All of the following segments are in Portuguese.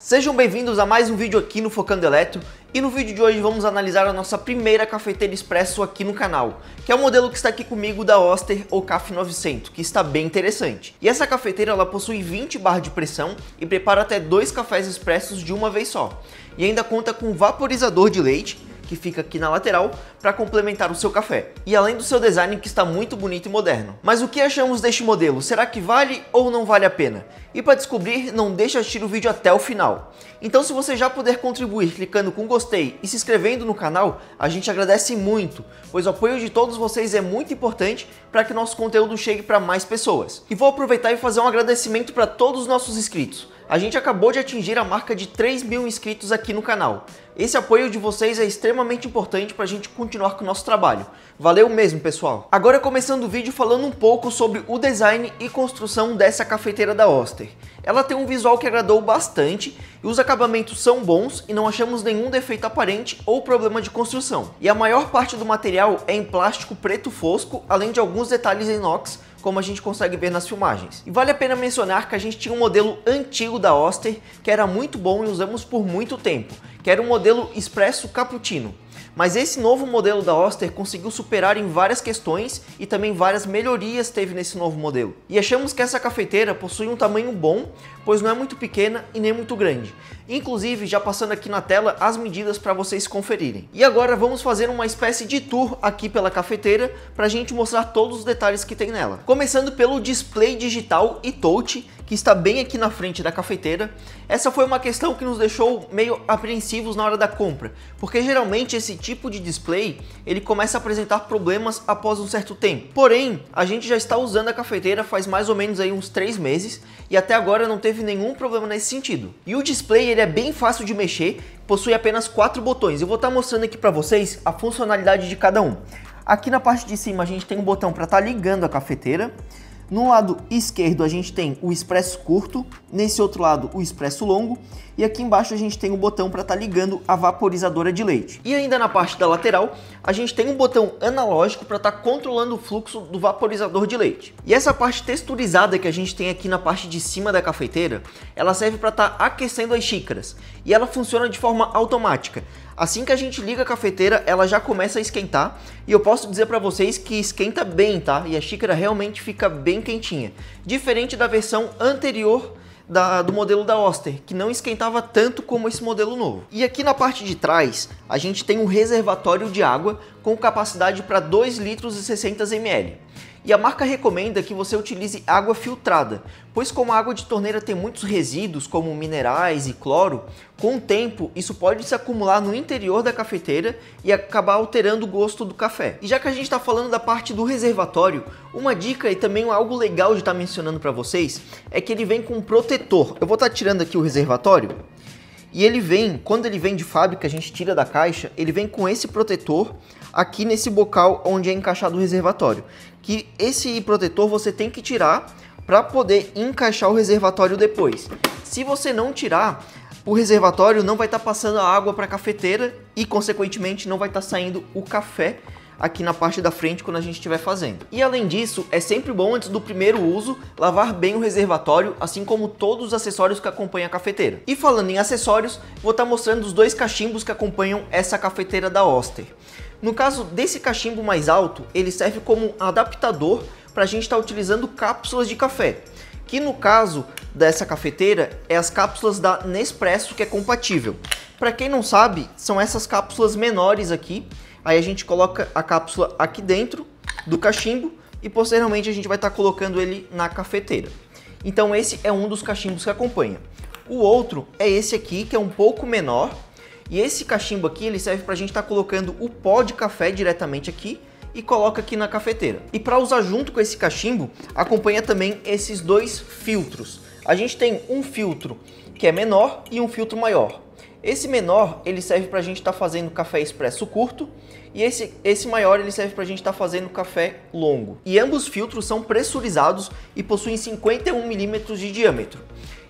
Sejam bem-vindos a mais um vídeo aqui no Focando Eletro, e no vídeo de hoje vamos analisar a nossa primeira cafeteira expresso aqui no canal, que é o modelo que está aqui comigo da Oster Ocaf 900, que está bem interessante. E essa cafeteira ela possui 20 barras de pressão e prepara até 2 cafés expressos de uma vez só. E ainda conta com vaporizador de leite, que fica aqui na lateral, para complementar o seu café. E além do seu design que está muito bonito e moderno. Mas o que achamos deste modelo? Será que vale ou não vale a pena? E para descobrir, não deixe de assistir o vídeo até o final. Então se você já puder contribuir clicando com gostei e se inscrevendo no canal, a gente agradece muito, pois o apoio de todos vocês é muito importante para que nosso conteúdo chegue para mais pessoas. E vou aproveitar e fazer um agradecimento para todos os nossos inscritos. A gente acabou de atingir a marca de 3.000 inscritos aqui no canal. Esse apoio de vocês é extremamente importante para a gente continuar com o nosso trabalho. Valeu mesmo, pessoal! Agora começando o vídeo falando um pouco sobre o design e construção dessa cafeteira da Oster. Ela tem um visual que agradou bastante e os acabamentos são bons e não achamos nenhum defeito aparente ou problema de construção. E a maior parte do material é em plástico preto fosco, além de alguns detalhes em inox, como a gente consegue ver nas filmagens. E vale a pena mencionar que a gente tinha um modelo antigo da Oster que era muito bom e usamos por muito tempo, que era um modelo Espresso Cappuccino. Mas esse novo modelo da Oster conseguiu superar em várias questões e também várias melhorias teve nesse novo modelo. E achamos que essa cafeteira possui um tamanho bom, pois não é muito pequena e nem muito grande. Inclusive, já passando aqui na tela as medidas para vocês conferirem. E agora vamos fazer uma espécie de tour aqui pela cafeteira para a gente mostrar todos os detalhes que tem nela. Começando pelo display digital e touch, que está bem aqui na frente da cafeteira. Essa foi uma questão que nos deixou meio apreensivos na hora da compra, porque geralmente esse tipo de display ele começa a apresentar problemas após um certo tempo. Porém, a gente já está usando a cafeteira faz mais ou menos aí uns 3 meses e até agora não teve nenhum problema nesse sentido. E o display ele é bem fácil de mexer, possui apenas 4 botões. Eu vou estar mostrando aqui para vocês a funcionalidade de cada um. Aqui na parte de cima a gente tem um botão para estar ligando a cafeteira. No lado esquerdo a gente tem o expresso curto, nesse outro lado o expresso longo e aqui embaixo a gente tem o botão para estar ligando a vaporizadora de leite. E ainda na parte da lateral a gente tem um botão analógico para estar controlando o fluxo do vaporizador de leite. E essa parte texturizada que a gente tem aqui na parte de cima da cafeteira, ela serve para estar aquecendo as xícaras e ela funciona de forma automática. Assim que a gente liga a cafeteira, ela já começa a esquentar e eu posso dizer para vocês que esquenta bem, tá? E a xícara realmente fica bem quentinha, diferente da versão anterior do modelo da Oster, que não esquentava tanto como esse modelo novo. E aqui na parte de trás, a gente tem um reservatório de água com capacidade para 2 litros e 60 ml. E a marca recomenda que você utilize água filtrada, pois como a água de torneira tem muitos resíduos, como minerais e cloro, com o tempo isso pode se acumular no interior da cafeteira e acabar alterando o gosto do café. E já que a gente está falando da parte do reservatório, uma dica e também algo legal de estar mencionando para vocês é que ele vem com um protetor. Eu vou estar tirando aqui o reservatório. E ele vem, quando ele vem de fábrica, a gente tira da caixa, ele vem com esse protetor aqui nesse bocal onde é encaixado o reservatório. Que esse protetor você tem que tirar para poder encaixar o reservatório depois. Se você não tirar, o reservatório não vai estar passando a água para a cafeteira e, consequentemente, não vai estar saindo o café aqui na parte da frente quando a gente estiver fazendo. E além disso, é sempre bom antes do primeiro uso lavar bem o reservatório, assim como todos os acessórios que acompanham a cafeteira. E falando em acessórios, vou estar mostrando os 2 cachimbos que acompanham essa cafeteira da Oster. No caso desse cachimbo mais alto, ele serve como adaptador para a gente estar utilizando cápsulas de café, que no caso dessa cafeteira é as cápsulas da Nespresso que é compatível. Para quem não sabe, são essas cápsulas menores aqui. Aí a gente coloca a cápsula aqui dentro do cachimbo e posteriormente a gente vai estar colocando ele na cafeteira. Então esse é um dos cachimbos que acompanha. O outro é esse aqui, que é um pouco menor. E esse cachimbo aqui ele serve para a gente estar colocando o pó de café diretamente aqui e coloca aqui na cafeteira. E para usar junto com esse cachimbo, acompanha também esses 2 filtros. A gente tem um filtro que é menor e um filtro maior. Esse menor ele serve para a gente estar fazendo café expresso curto e esse maior ele serve para a gente estar fazendo café longo. E ambos filtros são pressurizados e possuem 51 milímetros de diâmetro.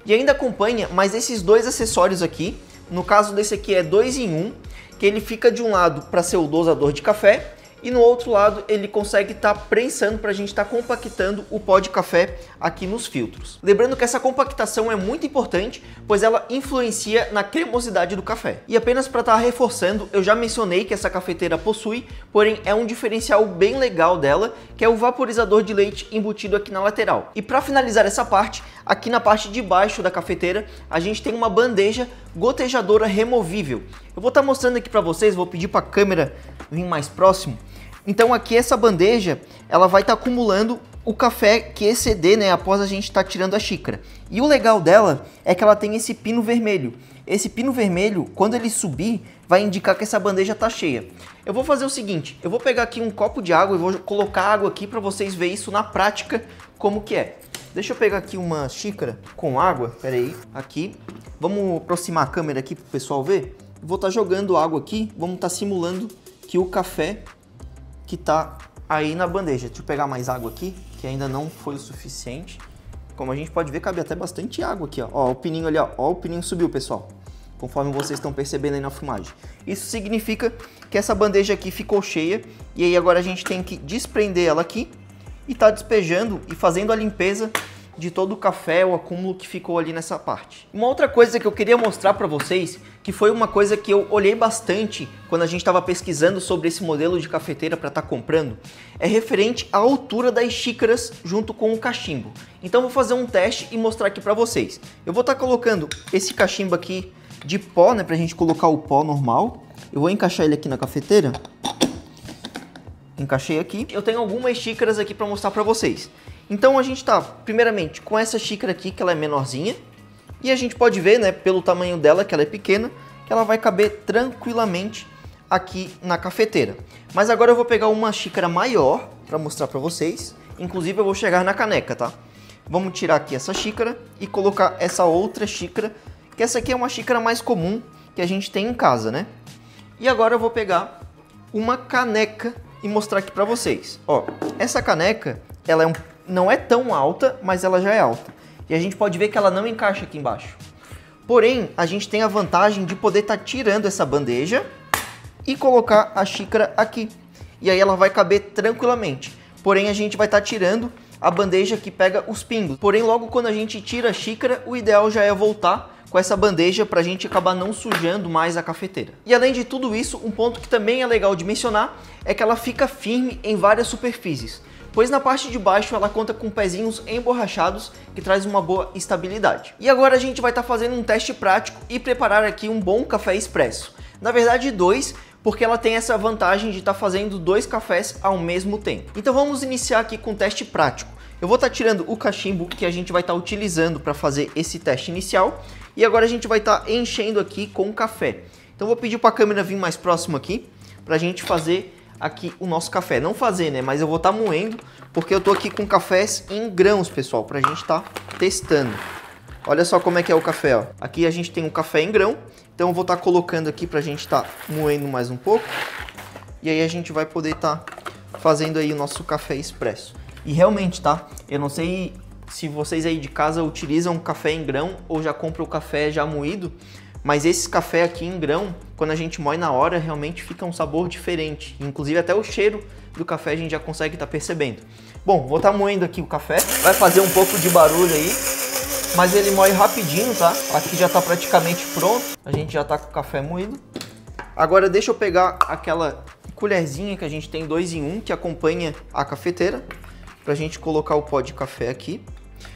E ainda acompanha mais esses 2 acessórios aqui. No caso desse aqui é 2 em 1, que ele fica de um lado para ser o dosador de café e no outro lado ele consegue estar prensando para a gente estar compactando o pó de café aqui nos filtros. Lembrando que essa compactação é muito importante, pois ela influencia na cremosidade do café. E apenas para estar reforçando, eu já mencionei que essa cafeteira possui, porém é um diferencial bem legal dela, que é o vaporizador de leite embutido aqui na lateral. E para finalizar essa parte, aqui na parte de baixo da cafeteira, a gente tem uma bandeja gotejadora removível. Eu vou estar mostrando aqui para vocês, vou pedir para a câmera vir mais próximo. Então aqui essa bandeja, ela vai estar acumulando o café que exceder, né, após a gente estar tirando a xícara. E o legal dela é que ela tem esse pino vermelho. Esse pino vermelho, quando ele subir, vai indicar que essa bandeja está cheia. Eu vou fazer o seguinte, eu vou pegar aqui um copo de água e vou colocar água aqui para vocês verem isso na prática, como que é. Deixa eu pegar aqui uma xícara com água, pera aí, aqui. Vamos aproximar a câmera aqui para o pessoal ver. Vou estar jogando água aqui, vamos estar simulando que o café que tá aí na bandeja. Deixa eu pegar mais água aqui, que ainda não foi o suficiente. Como a gente pode ver, cabe até bastante água aqui, ó. Ó, o pininho ali, ó. Ó, o pininho subiu, pessoal. Conforme vocês estão percebendo aí na filmagem. Isso significa que essa bandeja aqui ficou cheia. E aí agora a gente tem que desprender ela aqui e tá despejando e fazendo a limpeza de todo o café, o acúmulo que ficou ali nessa parte. Uma outra coisa que eu queria mostrar para vocês, que foi uma coisa que eu olhei bastante quando a gente estava pesquisando sobre esse modelo de cafeteira para estar comprando, é referente à altura das xícaras junto com o cachimbo. Então eu vou fazer um teste e mostrar aqui para vocês. Eu vou estar colocando esse cachimbo aqui de pó, né, para a gente colocar o pó normal. Eu vou encaixar ele aqui na cafeteira. Encaixei aqui. Eu tenho algumas xícaras aqui para mostrar para vocês. Então a gente está, primeiramente, com essa xícara aqui, que ela é menorzinha. E a gente pode ver, né, pelo tamanho dela, que ela é pequena, que ela vai caber tranquilamente aqui na cafeteira. Mas agora eu vou pegar uma xícara maior para mostrar para vocês. Inclusive eu vou chegar na caneca, tá? Vamos tirar aqui essa xícara e colocar essa outra xícara, que essa aqui é uma xícara mais comum que a gente tem em casa, né? E agora eu vou pegar uma caneca e mostrar aqui para vocês. Ó, essa caneca, ela não é tão alta, mas ela já é alta. E a gente pode ver que ela não encaixa aqui embaixo. Porém, a gente tem a vantagem de poder estar tirando essa bandeja e colocar a xícara aqui. E aí ela vai caber tranquilamente. Porém, a gente vai estar tirando a bandeja que pega os pingos. Porém, logo quando a gente tira a xícara, o ideal já é voltar com essa bandeja para a gente acabar não sujando mais a cafeteira. E além de tudo isso, um ponto que também é legal de mencionar é que ela fica firme em várias superfícies, pois na parte de baixo ela conta com pezinhos emborrachados que traz uma boa estabilidade. E agora a gente vai estar fazendo um teste prático e preparar aqui um bom café expresso. Na verdade 2, porque ela tem essa vantagem de estar fazendo 2 cafés ao mesmo tempo. Então vamos iniciar aqui com o teste prático. Eu vou estar tirando o cachimbo que a gente vai estar utilizando para fazer esse teste inicial. E agora a gente vai estar enchendo aqui com o café. Então vou pedir para a câmera vir mais próximo aqui, para a gente fazer aqui o nosso café. Não fazer, né? Mas eu vou estar moendo, porque eu tô aqui com cafés em grãos, pessoal, para a gente estar testando. Olha só como é que é o café, ó. Aqui a gente tem um café em grão, então eu vou estar colocando aqui para a gente estar moendo mais um pouco. E aí a gente vai poder estar fazendo aí o nosso café expresso. E realmente, tá? Eu não sei se vocês aí de casa utilizam café em grão ou já compram o café já moído, mas esse café aqui em grão, quando a gente moe na hora, realmente fica um sabor diferente. Inclusive até o cheiro do café a gente já consegue estar percebendo. Bom, vou estar moendo aqui o café, vai fazer um pouco de barulho aí, mas ele moe rapidinho, tá? Aqui já está praticamente pronto, a gente já está com o café moído. Agora deixa eu pegar aquela colherzinha que a gente tem 2 em 1, que acompanha a cafeteira, pra gente colocar o pó de café aqui.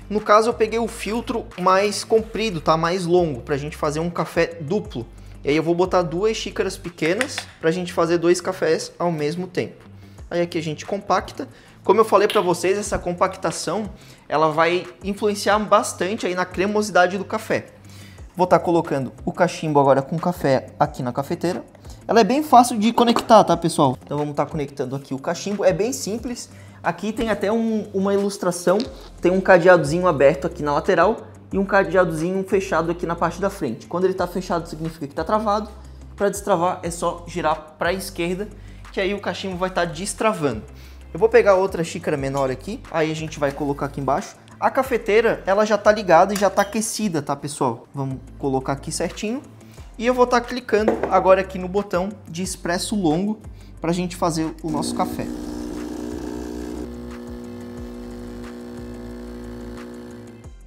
No caso eu peguei o filtro mais comprido, tá? Mais longo, pra gente fazer um café duplo. E aí eu vou botar 2 xícaras pequenas pra gente fazer 2 cafés ao mesmo tempo. Aí aqui a gente compacta. Como eu falei pra vocês, essa compactação, ela vai influenciar bastante aí na cremosidade do café. Vou estar colocando o cachimbo agora com café aqui na cafeteira. Ela é bem fácil de conectar, tá, pessoal? Então vamos estar conectando aqui o cachimbo, é bem simples. Aqui tem até uma ilustração, tem um cadeadozinho aberto aqui na lateral e um cadeadozinho fechado aqui na parte da frente. Quando ele está fechado significa que está travado, para destravar é só girar para a esquerda, que aí o cachimbo vai estar destravando. Eu vou pegar outra xícara menor aqui, aí a gente vai colocar aqui embaixo. A cafeteira, ela já está ligada e já está aquecida, tá, pessoal? Vamos colocar aqui certinho. E eu vou estar clicando agora aqui no botão de expresso longo, para a gente fazer o nosso café.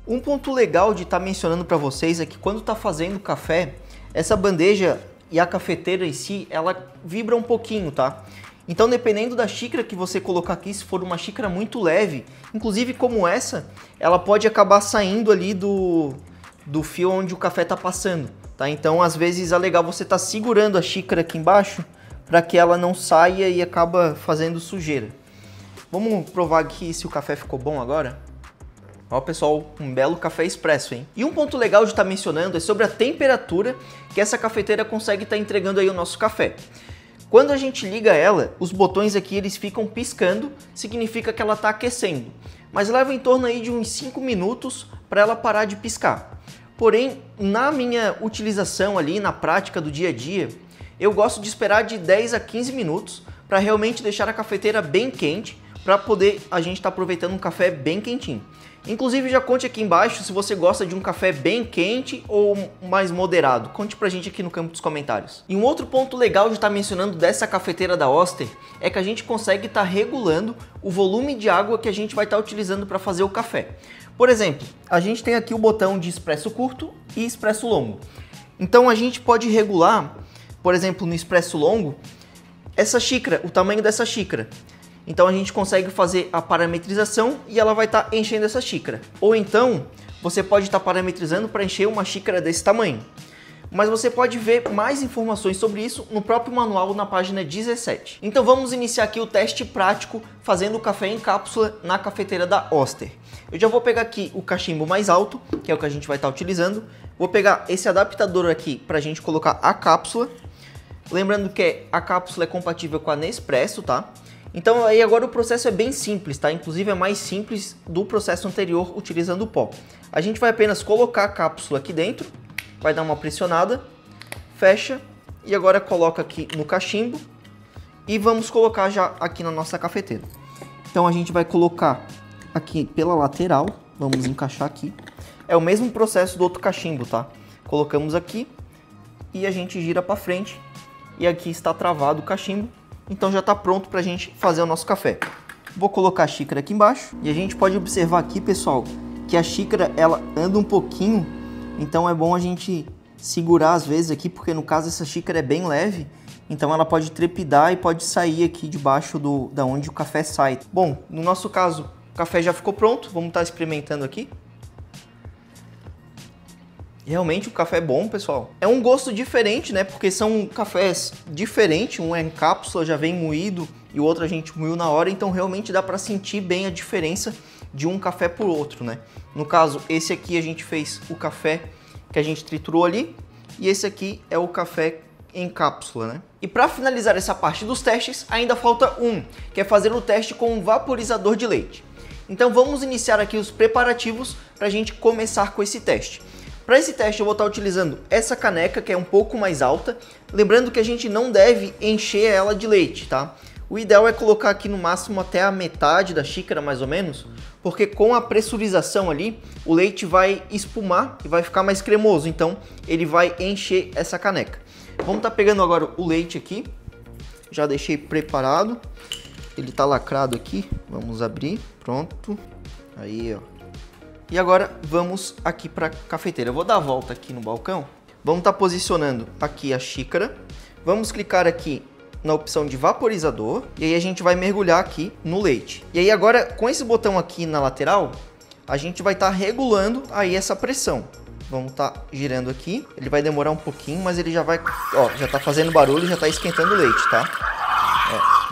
Um ponto legal de estar mencionando para vocês é que quando está fazendo café, essa bandeja e a cafeteira em si, ela vibra um pouquinho, tá? Então, dependendo da xícara que você colocar aqui, se for uma xícara muito leve, inclusive como essa, ela pode acabar saindo ali do fio onde o café está passando, tá? Então, às vezes é legal você estar segurando a xícara aqui embaixo para que ela não saia e acaba fazendo sujeira. Vamos provar aqui se o café ficou bom agora? Ó, pessoal, um belo café expresso, hein? E um ponto legal de estar mencionando é sobre a temperatura que essa cafeteira consegue estar entregando aí o nosso café. Quando a gente liga ela, os botões aqui eles ficam piscando, significa que ela está aquecendo. Mas leva em torno aí de uns 5 minutos para ela parar de piscar. Porém, na minha utilização ali, na prática do dia a dia, eu gosto de esperar de 10 a 15 minutos para realmente deixar a cafeteira bem quente, para poder a gente estar aproveitando um café bem quentinho. Inclusive, já conte aqui embaixo se você gosta de um café bem quente ou mais moderado. Conte pra gente aqui no campo dos comentários. E um outro ponto legal de estar mencionando dessa cafeteira da Oster é que a gente consegue estar regulando o volume de água que a gente vai estar utilizando para fazer o café. Por exemplo, a gente tem aqui o botão de expresso curto e expresso longo. Então a gente pode regular, por exemplo, no expresso longo, essa xícara, o tamanho dessa xícara. Então a gente consegue fazer a parametrização e ela vai estar enchendo essa xícara. Ou então, você pode estar parametrizando para encher uma xícara desse tamanho. Mas você pode ver mais informações sobre isso no próprio manual na página 17. Então vamos iniciar aqui o teste prático fazendo o café em cápsula na cafeteira da Oster. Eu já vou pegar aqui o cachimbo mais alto, que é o que a gente vai estar utilizando. Vou pegar esse adaptador aqui para a gente colocar a cápsula. Lembrando que a cápsula é compatível com a Nespresso, tá? Então aí agora o processo é bem simples, tá? Inclusive é mais simples do processo anterior utilizando o pó. A gente vai apenas colocar a cápsula aqui dentro, vai dar uma pressionada, fecha e agora coloca aqui no cachimbo e vamos colocar já aqui na nossa cafeteira. Então a gente vai colocar aqui pela lateral, vamos encaixar aqui. É o mesmo processo do outro cachimbo, tá? Colocamos aqui e a gente gira para frente e aqui está travado o cachimbo. Então já está pronto para a gente fazer o nosso café. Vou colocar a xícara aqui embaixo e a gente pode observar aqui, pessoal, que a xícara ela anda um pouquinho, então é bom a gente segurar às vezes aqui, porque no caso essa xícara é bem leve, então ela pode trepidar e pode sair aqui debaixo da onde o café sai. Bom, no nosso caso o café já ficou pronto, vamos estar experimentando aqui. Realmente o café é bom, pessoal. É um gosto diferente, né? Porque são cafés diferentes. Um é em cápsula, já vem moído, e o outro a gente moiu na hora. Então realmente dá para sentir bem a diferença de um café por outro, né? No caso, esse aqui a gente fez o café que a gente triturou ali. E esse aqui é o café em cápsula, né? E para finalizar essa parte dos testes, ainda falta um, que é fazer o teste com um vaporizador de leite. Então vamos iniciar aqui os preparativos para a gente começar com esse teste. Para esse teste eu vou estar utilizando essa caneca que é um pouco mais alta, lembrando que a gente não deve encher ela de leite, tá? O ideal é colocar aqui no máximo até a metade da xícara mais ou menos, porque com a pressurização ali, o leite vai espumar e vai ficar mais cremoso, então ele vai encher essa caneca. Vamos estar pegando agora o leite aqui, já deixei preparado, ele está lacrado aqui, vamos abrir, pronto, aí ó. E agora vamos aqui para a cafeteira. Eu vou dar a volta aqui no balcão. Vamos estar posicionando aqui a xícara. Vamos clicar aqui na opção de vaporizador. E aí a gente vai mergulhar aqui no leite. E aí agora com esse botão aqui na lateral, a gente vai estar regulando aí essa pressão. Vamos estar girando aqui. Ele vai demorar um pouquinho, mas ele já vai... Ó, já está fazendo barulho, já está esquentando o leite, tá? Ó.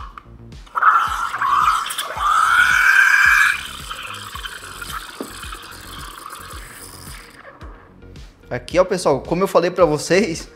Aqui, ó, pessoal, como eu falei pra vocês,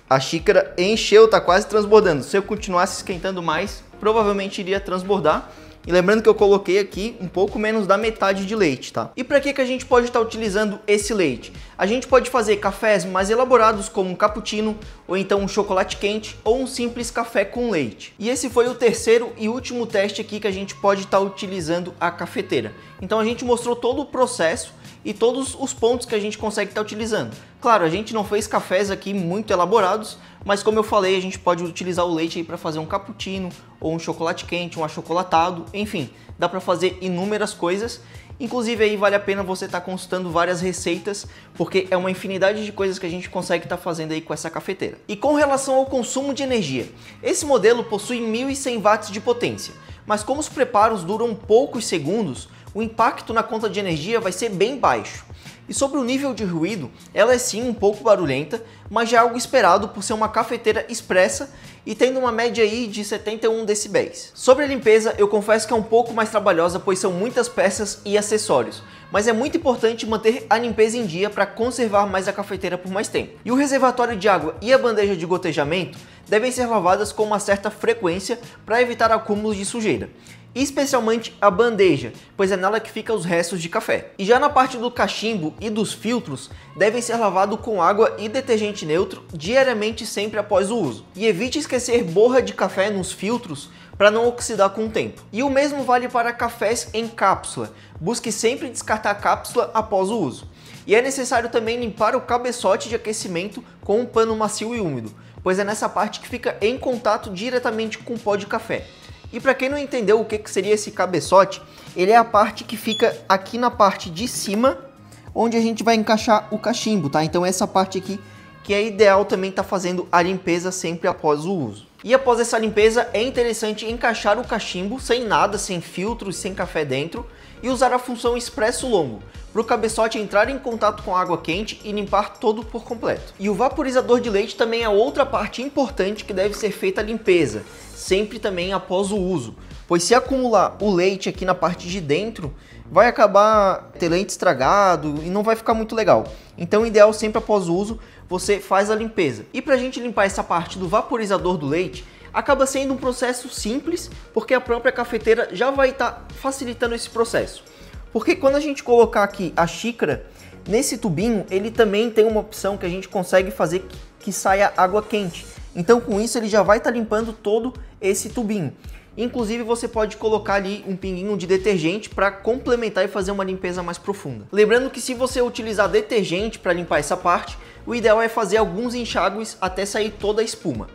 a xícara encheu, tá quase transbordando. Se eu continuasse esquentando mais, provavelmente iria transbordar. E lembrando que eu coloquei aqui um pouco menos da metade de leite, tá? E para que a gente pode estar utilizando esse leite? A gente pode fazer cafés mais elaborados como um cappuccino, ou então um chocolate quente, ou um simples café com leite. E esse foi o terceiro e último teste aqui que a gente pode estar utilizando a cafeteira. Então a gente mostrou todo o processo e todos os pontos que a gente consegue estar utilizando. Claro, a gente não fez cafés aqui muito elaborados, mas como eu falei, a gente pode utilizar o leite aí para fazer um cappuccino, ou um chocolate quente, um achocolatado, enfim, dá para fazer inúmeras coisas. Inclusive aí vale a pena você estar consultando várias receitas, porque é uma infinidade de coisas que a gente consegue estar fazendo aí com essa cafeteira. E com relação ao consumo de energia, esse modelo possui 1.100 watts de potência, mas como os preparos duram poucos segundos, o impacto na conta de energia vai ser bem baixo. E sobre o nível de ruído, ela é sim um pouco barulhenta, mas já é algo esperado por ser uma cafeteira expressa e tendo uma média aí de 71 decibéis. Sobre a limpeza, eu confesso que é um pouco mais trabalhosa, pois são muitas peças e acessórios, mas é muito importante manter a limpeza em dia para conservar mais a cafeteira por mais tempo. E o reservatório de água e a bandeja de gotejamento devem ser lavadas com uma certa frequência para evitar acúmulos de sujeira. Especialmente a bandeja, pois é nela que ficam os restos de café. E já na parte do cachimbo e dos filtros, devem ser lavados com água e detergente neutro diariamente sempre após o uso. E evite esquecer borra de café nos filtros para não oxidar com o tempo. E o mesmo vale para cafés em cápsula. Busque sempre descartar a cápsula após o uso. E é necessário também limpar o cabeçote de aquecimento com um pano macio e úmido, pois é nessa parte que fica em contato diretamente com o pó de café. E para quem não entendeu o que seria esse cabeçote, ele é a parte que fica aqui na parte de cima, onde a gente vai encaixar o cachimbo, tá? Então essa parte aqui que é ideal também estar fazendo a limpeza sempre após o uso. E após essa limpeza é interessante encaixar o cachimbo sem nada, sem filtros, sem café dentro, e usar a função expresso longo, para o cabeçote entrar em contato com a água quente e limpar todo por completo. E o vaporizador de leite também é outra parte importante que deve ser feita a limpeza, sempre também após o uso, pois se acumular o leite aqui na parte de dentro, vai acabar ter leite estragado e não vai ficar muito legal. Então o ideal sempre após o uso, você faz a limpeza. E para a gente limpar essa parte do vaporizador do leite, acaba sendo um processo simples, porque a própria cafeteira já vai estar facilitando esse processo. Porque quando a gente colocar aqui a xícara, nesse tubinho, ele também tem uma opção que a gente consegue fazer que saia água quente. Então com isso ele já vai estar limpando todo esse tubinho. Inclusive você pode colocar ali um pinguinho de detergente para complementar e fazer uma limpeza mais profunda. Lembrando que se você utilizar detergente para limpar essa parte, o ideal é fazer alguns enxágues até sair toda a espuma.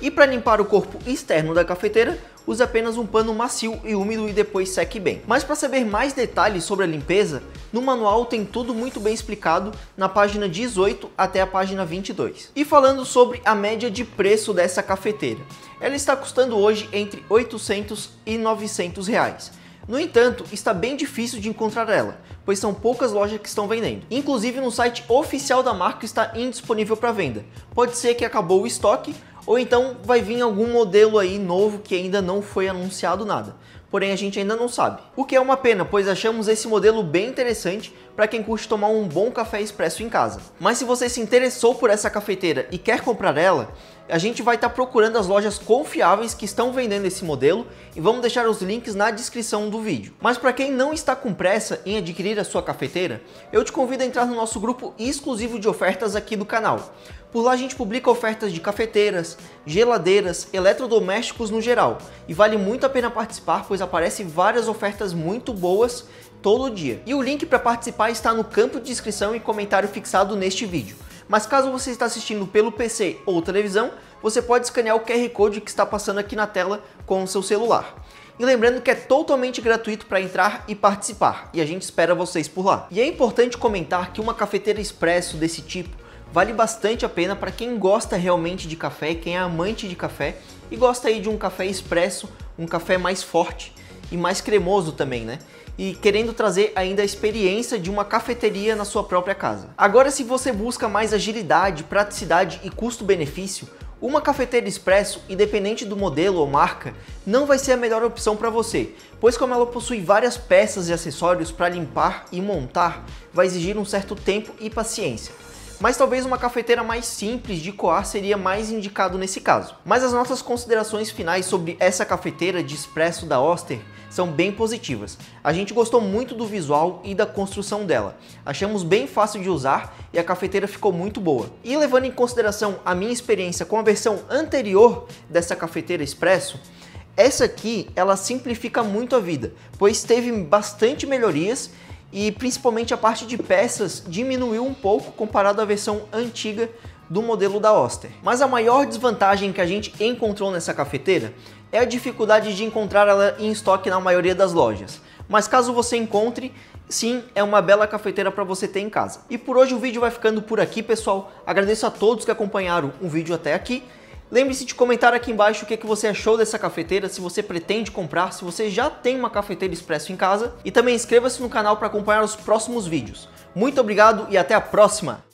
E para limpar o corpo externo da cafeteira, use apenas um pano macio e úmido e depois seque bem. Mas para saber mais detalhes sobre a limpeza, no manual tem tudo muito bem explicado na página 18 até a página 22. E falando sobre a média de preço dessa cafeteira, ela está custando hoje entre 800 e 900 reais. No entanto, está bem difícil de encontrar ela, pois são poucas lojas que estão vendendo. Inclusive no site oficial da marca está indisponível para venda. Pode ser que acabou o estoque, ou então vai vir algum modelo aí novo que ainda não foi anunciado nada. Porém a gente ainda não sabe. O que é uma pena, pois achamos esse modelo bem interessante para quem curte tomar um bom café expresso em casa. Mas se você se interessou por essa cafeteira e quer comprar ela, a gente vai estar procurando as lojas confiáveis que estão vendendo esse modelo e vamos deixar os links na descrição do vídeo. Mas para quem não está com pressa em adquirir a sua cafeteira, eu te convido a entrar no nosso grupo exclusivo de ofertas aqui do canal. Por lá a gente publica ofertas de cafeteiras, geladeiras, eletrodomésticos no geral. E vale muito a pena participar, pois aparecem várias ofertas muito boas todo dia. E o link para participar está no campo de descrição e comentário fixado neste vídeo. Mas caso você está assistindo pelo PC ou televisão, você pode escanear o QR Code que está passando aqui na tela com o seu celular. E lembrando que é totalmente gratuito para entrar e participar, e a gente espera vocês por lá. E é importante comentar que uma cafeteira expresso desse tipo vale bastante a pena para quem gosta realmente de café, quem é amante de café e gosta aí de um café expresso, um café mais forte e mais cremoso também, né? E querendo trazer ainda a experiência de uma cafeteria na sua própria casa. Agora, se você busca mais agilidade, praticidade e custo-benefício, uma cafeteira expresso, independente do modelo ou marca, não vai ser a melhor opção para você, pois como ela possui várias peças e acessórios para limpar e montar, vai exigir um certo tempo e paciência. Mas talvez uma cafeteira mais simples de coar seria mais indicado nesse caso. Mas as nossas considerações finais sobre essa cafeteira de expresso da Oster são bem positivas. A gente gostou muito do visual e da construção dela. Achamos bem fácil de usar e a cafeteira ficou muito boa. E levando em consideração a minha experiência com a versão anterior dessa cafeteira expresso, essa aqui ela simplifica muito a vida, pois teve bastante melhorias e principalmente a parte de peças diminuiu um pouco comparado à versão antiga do modelo da Oster. Mas a maior desvantagem que a gente encontrou nessa cafeteira é a dificuldade de encontrar ela em estoque na maioria das lojas. Mas caso você encontre, sim, é uma bela cafeteira para você ter em casa. E por hoje o vídeo vai ficando por aqui, pessoal. Agradeço a todos que acompanharam o vídeo até aqui. Lembre-se de comentar aqui embaixo o que você achou dessa cafeteira, se você pretende comprar, se você já tem uma cafeteira expresso em casa. E também inscreva-se no canal para acompanhar os próximos vídeos. Muito obrigado e até a próxima!